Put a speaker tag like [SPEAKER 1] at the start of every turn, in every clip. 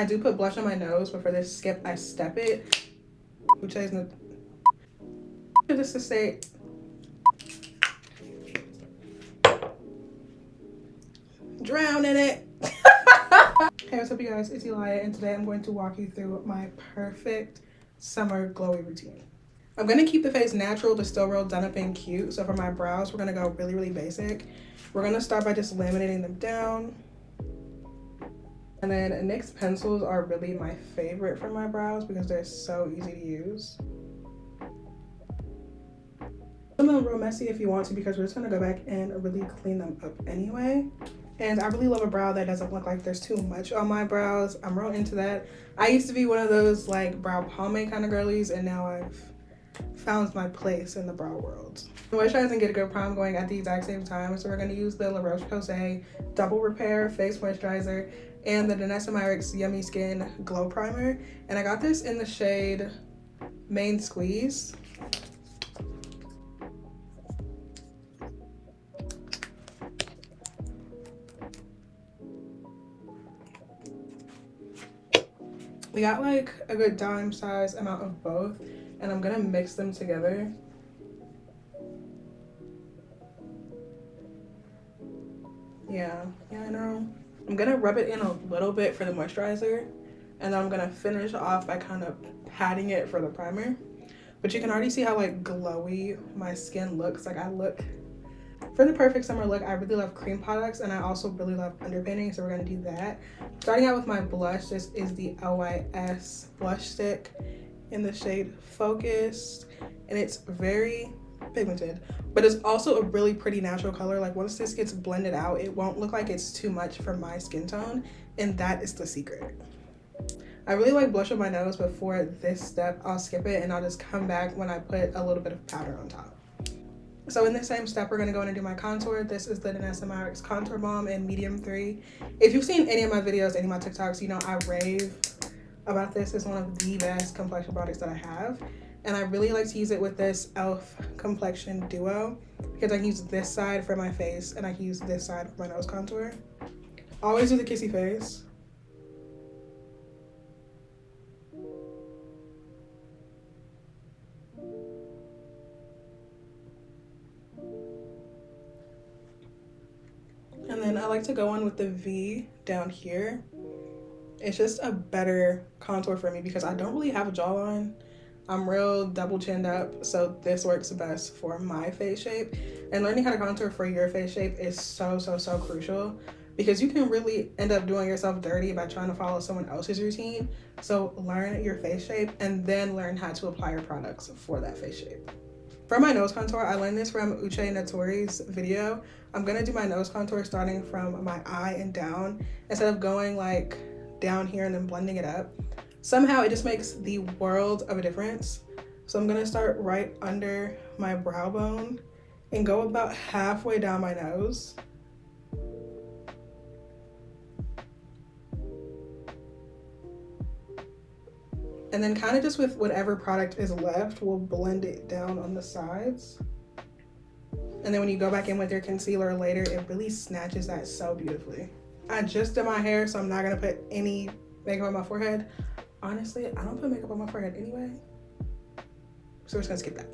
[SPEAKER 1] I do put blush on my nose, but for this skip, I step it. Which is not just to say, drown in it. Hey, what's up you guys, it's Eliyah, and today I'm going to walk you through my perfect summer glowy routine. I'm going to keep the face natural but still real done up and cute. So for my brows, we're going to go really basic. We're going to start by just laminating them down. And then NYX pencils are really my favorite for my brows because they're so easy to use. Some of them real messy if you want to, because we're just going to go back and really clean them up anyway. And I really love a brow that doesn't look like there's too much on my brows. I'm real into that. I used to be one of those like brow pomade kind of girlies, and now I've found my place in the brow world. Moisturize and get a good prime going at the exact same time. So we're going to use the Roche-Posay Double Repair Face Moisturizer and the Danessa Myricks Yummy Skin Glow Primer. And I got this in the shade Main Squeeze. We got like a good dime size amount of both, and I'm gonna mix them together. Yeah, I know. I'm gonna rub it in a little bit for the moisturizer, and then I'm gonna finish off by kind of patting it for the primer. But you can already see how like glowy my skin looks. Like for the perfect summer look, I really love cream products, and I also really love underpainting, so we're going to do that. Starting out with my blush, this is the LYS blush stick in the shade Focused, and it's very pigmented, but it's also a really pretty natural color. Like once this gets blended out, it won't look like it's too much for my skin tone, and that is the secret. I really like blush on my nose, but for this step, I'll skip it, and I'll just come back when I put a little bit of powder on top. So in the same step, we're going to go in and do my contour. This is the Danessa Myricks Contour Balm in medium 3. If you've seen any of my videos, any of my TikToks, you know I rave about this. It's one of the best complexion products that I have. And I really like to use it with this e.l.f. complexion duo because I can use this side for my face and I can use this side for my nose contour. Always do the kissy face. And then I like to go in with the V down here. It's just a better contour for me because I don't really have a jawline. I'm real double chinned up, so this works best for my face shape. And learning how to contour for your face shape is so crucial because you can really end up doing yourself dirty by trying to follow someone else's routine. So learn your face shape and then learn how to apply your products for that face shape. For my nose contour, I learned this from Uche Natori's video. I'm gonna do my nose contour starting from my eye and down instead of going like down here and then blending it up. Somehow it just makes the world of a difference. So I'm gonna start right under my brow bone and go about halfway down my nose. And then kind of just with whatever product is left, we'll blend it down on the sides. And then when you go back in with your concealer later, it really snatches that so beautifully. I just did my hair, so I'm not gonna put any makeup on my forehead. Honestly, I don't put makeup on my forehead anyway, so we're just gonna skip that.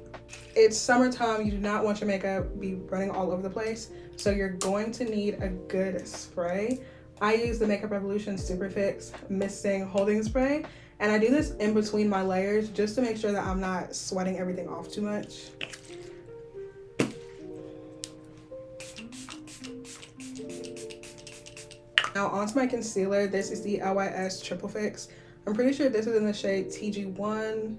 [SPEAKER 1] It's summertime, you do not want your makeup be running all over the place, so you're going to need a good spray. I use the Makeup Revolution Superfix Misting Holding Spray, and I do this in between my layers just to make sure that I'm not sweating everything off too much. Now onto my concealer. This is the LYS Triple Fix. I'm pretty sure this is in the shade TG1.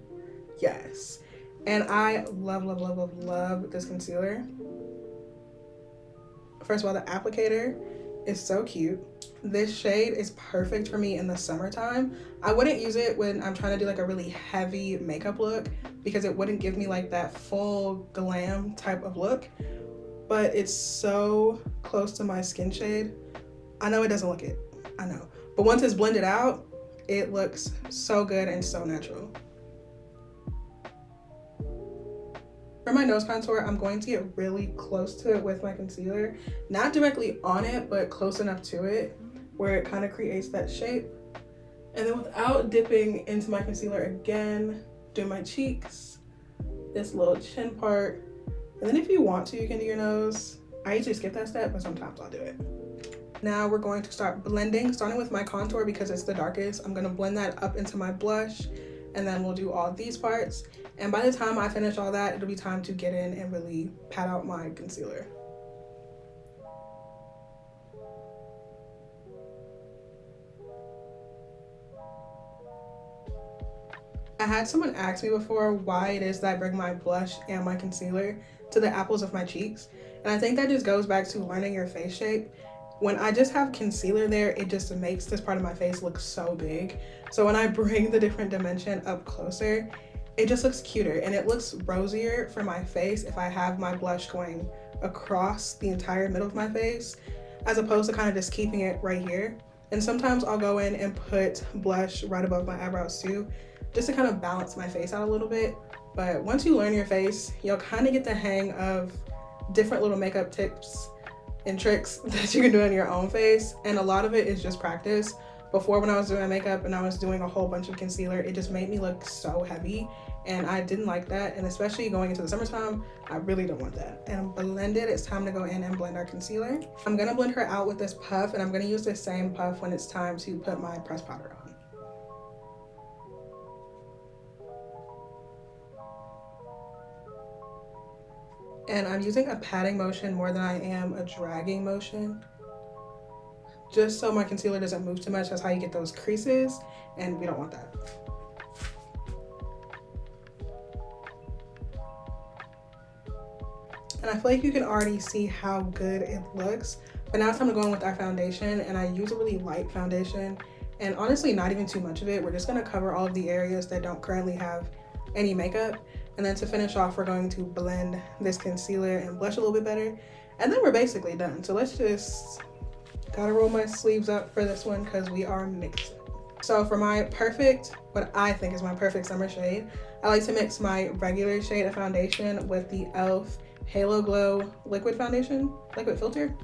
[SPEAKER 1] Yes. And I love this concealer. First of all, the applicator is so cute. This shade is perfect for me in the summertime. I wouldn't use it when I'm trying to do like a really heavy makeup look because it wouldn't give me like that full glam type of look, but it's so close to my skin shade. I know it doesn't look it, I know, but once it's blended out, it looks so good and so natural. For my nose contour, I'm going to get really close to it with my concealer. Not directly on it, but close enough to it where it kind of creates that shape. And then without dipping into my concealer again, do my cheeks, this little chin part. And then if you want to, you can do your nose. I usually skip that step, but sometimes I'll do it. Now we're going to start blending, starting with my contour because it's the darkest. I'm gonna blend that up into my blush, and then we'll do all these parts. And by the time I finish all that, it'll be time to get in and really pat out my concealer. I had someone ask me before why it is that I bring my blush and my concealer to the apples of my cheeks. And I think that just goes back to learning your face shape. When I just have concealer there, it just makes this part of my face look so big. So when I bring the different dimension up closer, it just looks cuter and it looks rosier for my face if I have my blush going across the entire middle of my face, as opposed to kind of just keeping it right here. And sometimes I'll go in and put blush right above my eyebrows too, just to kind of balance my face out a little bit. But once you learn your face, you'll kind of get the hang of different little makeup tips and tricks that you can do on your own face. And a lot of it is just practice. Before, when I was doing my makeup and I was doing a whole bunch of concealer, it just made me look so heavy. And I didn't like that. And especially going into the summertime, I really don't want that. And blended, it's time to go in and blend our concealer. I'm gonna blend her out with this puff, and I'm gonna use this same puff when it's time to put my pressed powder on. And I'm using a patting motion more than I am a dragging motion, just so my concealer doesn't move too much. That's how you get those creases, and we don't want that. And I feel like you can already see how good it looks. But now it's time to go in with our foundation, and I use a really light foundation, and honestly not even too much of it. We're just gonna cover all of the areas that don't currently have any makeup. And then to finish off, we're going to blend this concealer and blush a little bit better. And then we're basically done. So let's just, gotta roll my sleeves up for this one because we are mixing. So for my perfect, what I think is my perfect summer shade, I like to mix my regular shade of foundation with the e.l.f. Halo Glow liquid foundation, liquid filter.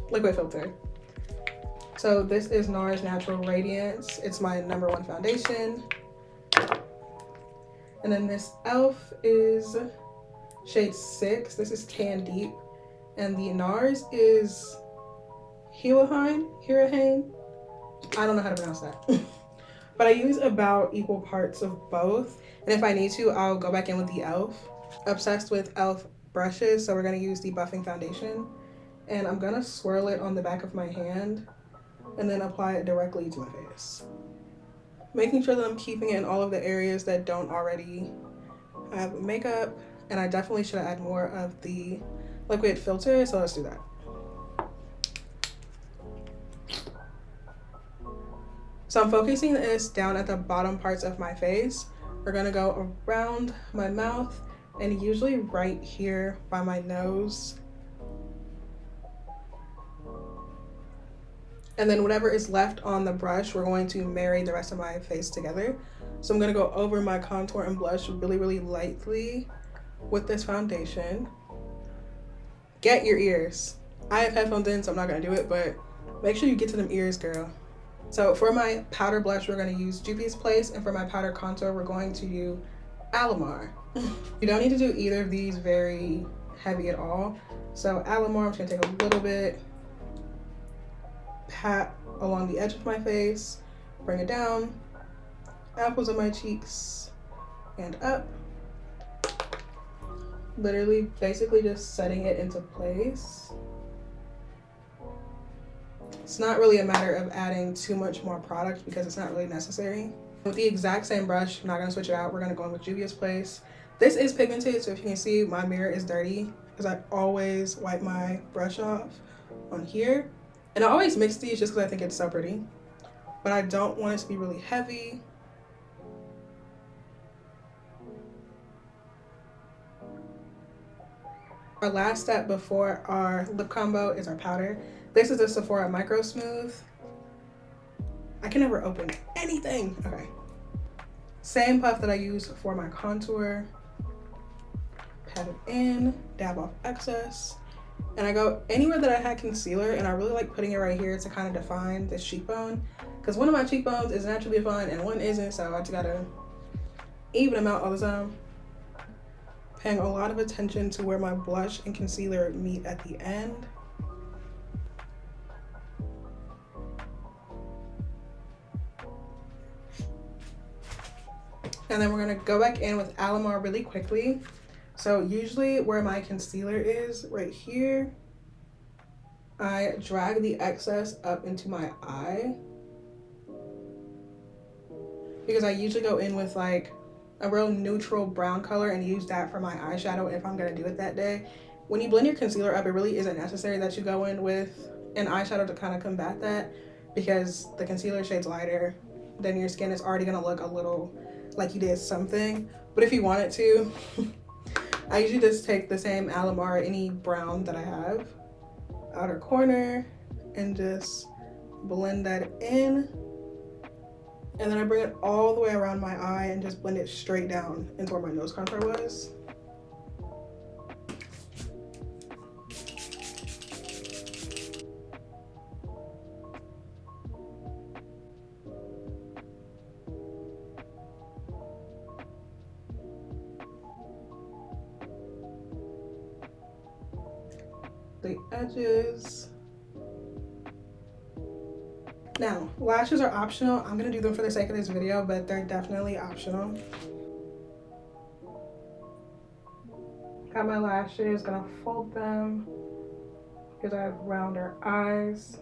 [SPEAKER 1] So this is NARS Natural Radiance. It's my #1 foundation. And then this e.l.f. is shade 6. This is Tan Deep. And the NARS is Huahine. I don't know how to pronounce that. But I use about equal parts of both. And if I need to, I'll go back in with the e.l.f. Obsessed with e.l.f. brushes, so we're gonna use the buffing foundation. And I'm gonna swirl it on the back of my hand and then apply it directly to my face, making sure that I'm keeping it in all of the areas that don't already have makeup. And I definitely should add more of the liquid filter, so let's do that. So I'm focusing this down at the bottom parts of my face. We're gonna go around my mouth and usually right here by my nose. And then whatever is left on the brush, we're going to marry the rest of my face together. So I'm gonna go over my contour and blush really, really lightly with this foundation. Get your ears. I have headphones in, so I'm not gonna do it, but make sure you get to them ears, girl. So for my powder blush, we're gonna use Juvia's Place, and for my powder contour, we're going to do Alamar. You don't need to do either of these very heavy at all. So Alamar, I'm just gonna take a little bit, pat along the edge of my face, bring it down, apples of my cheeks, and up. Literally, basically just setting it into place. It's not really a matter of adding too much more product because it's not really necessary. With the exact same brush, I'm not gonna switch it out. We're gonna go in with Juvia's Place. This is pigmented, so if you can see, my mirror is dirty because I always wipe my brush off on here. And I always mix these just because I think it's so pretty. But I don't want it to be really heavy. Our last step before our lip combo is our powder. This is the Sephora Micro Smooth. I can never open anything. Okay. Same puff that I use for my contour. Pat it in, dab off excess. And I go anywhere that I had concealer, and I really like putting it right here to kind of define this cheekbone. Because one of my cheekbones is naturally defined and one isn't, so I just gotta even them out all the time. Paying a lot of attention to where my blush and concealer meet at the end. And then we're gonna go back in with Alamar really quickly. So usually where my concealer is, right here, I drag the excess up into my eye. Because I usually go in with like a real neutral brown color and use that for my eyeshadow if I'm gonna do it that day. When you blend your concealer up, it really isn't necessary that you go in with an eyeshadow to kind of combat that, because the concealer shade's lighter, then your skin is already gonna look a little like you did something. But if you wanted to, I usually just take the same Alamar, any brown that I have, outer corner, and just blend that in. And then I bring it all the way around my eye and just blend it straight down into where my nose contour was. The edges. Now, lashes are optional. I'm gonna do them for the sake of this video, but they're definitely optional. Got my lashes, gonna fold them because I have rounder eyes.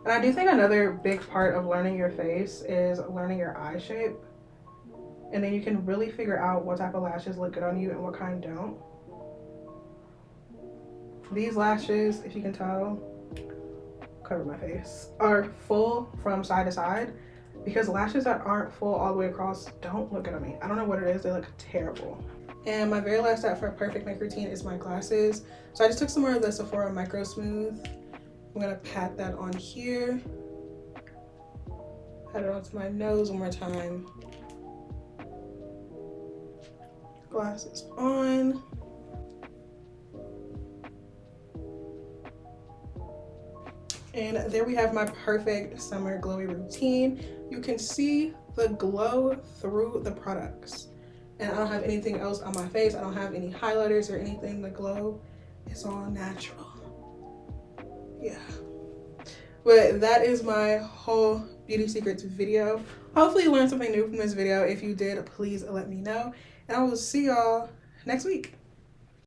[SPEAKER 1] And I do think another big part of learning your face is learning your eye shape. And then you can really figure out what type of lashes look good on you and what kind don't. These lashes, if you can tell, cover my face, are full from side to side, because lashes that aren't full all the way across don't look good on me. I don't know what it is, they look terrible. And my very last step for a perfect makeup routine is my glasses. So I just took some more of the Sephora Micro Smooth. I'm gonna pat that on here. Pat it onto my nose one more time. Glasses on. And there we have my perfect summer glowy routine. You can see the glow through the products. And I don't have anything else on my face. I don't have any highlighters or anything. The glow is all natural. Yeah. But that is my whole beauty secrets video. Hopefully you learned something new from this video. If you did, please let me know. And I will see y'all next week.